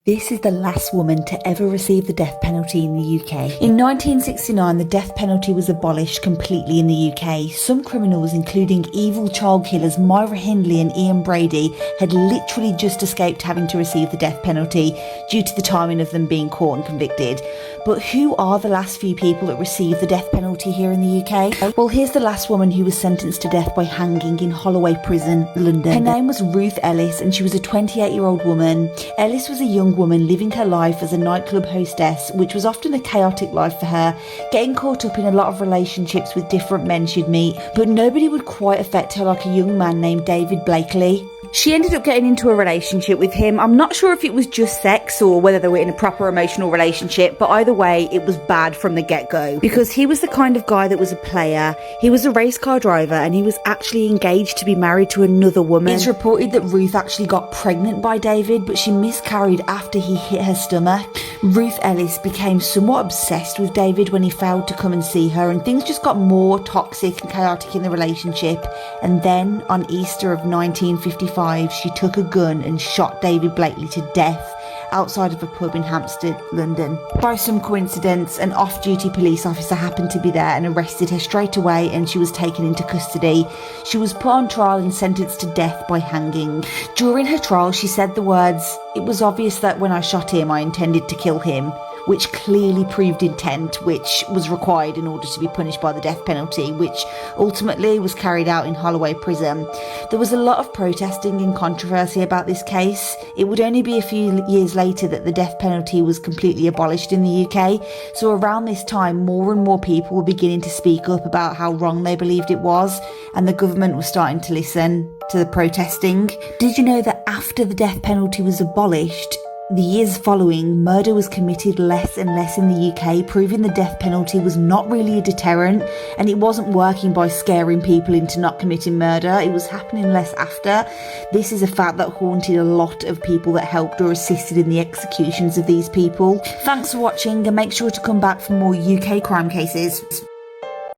This is the last woman to ever receive the death penalty in the UK. In 1969, the death penalty was abolished completely in the UK. Some criminals, including evil child killers Myra Hindley and Ian Brady, had literally just escaped having to receive the death penalty due to the timing of them being caught and convicted. But who are the last few people that received the death penalty here in the UK? Well, here's the last woman who was sentenced to death by hanging in Holloway Prison, London. Her name was Ruth Ellis, and she was a 28-year-old woman. Ellis was a young woman living her life as a nightclub hostess, which was often a chaotic life for her, getting caught up in a lot of relationships with different men she'd meet, but nobody would quite affect her like a young man named David Blakely. She ended up getting into a relationship with him. I'm not sure if it was just sex or whether they were in a proper emotional relationship, but either way, it was bad from the get-go. Because he was the kind of guy that was a player, he was a race car driver, and he was actually engaged to be married to another woman. It's reported that Ruth actually got pregnant by David, but she miscarried after he hit her stomach. Ruth Ellis became somewhat obsessed with David when he failed to come and see her, and things just got more toxic and chaotic in the relationship. And then, on Easter of 1955, she took a gun and shot David Blakely to death outside of a pub in Hampstead, London. By some coincidence, an off-duty police officer happened to be there and arrested her straight away, and she was taken into custody. She was put on trial and sentenced to death by hanging. During her trial, she said the words, "It was obvious that when I shot him, I intended to kill him," which clearly proved intent, which was required in order to be punished by the death penalty, which ultimately was carried out in Holloway Prison. There was a lot of protesting and controversy about this case. It would only be a few years later that the death penalty was completely abolished in the UK, so around this time more and more people were beginning to speak up about how wrong they believed it was, and the government was starting to listen to the protesting. Did you know that after the death penalty was abolished, the years following, murder was committed less and less in the UK, proving the death penalty was not really a deterrent, and it wasn't working by scaring people into not committing murder. It was happening less after. This is a fact that haunted a lot of people that helped or assisted in the executions of these people. Thanks for watching, and make sure to come back for more UK crime cases.